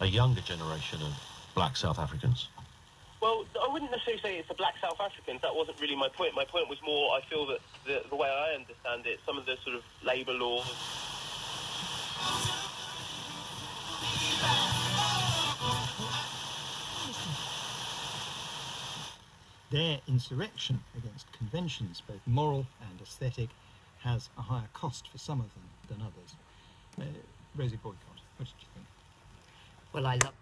a younger generation of black South Africans? Well, I wouldn't necessarily say it's the black South Africans. That wasn't really my point. My point was more, I feel that the way I understand it, some of the sort of labour laws... Their insurrection against conventions, both moral and aesthetic, has a higher cost for some of them than others. Rosie Boycott, what did you think? Well, I love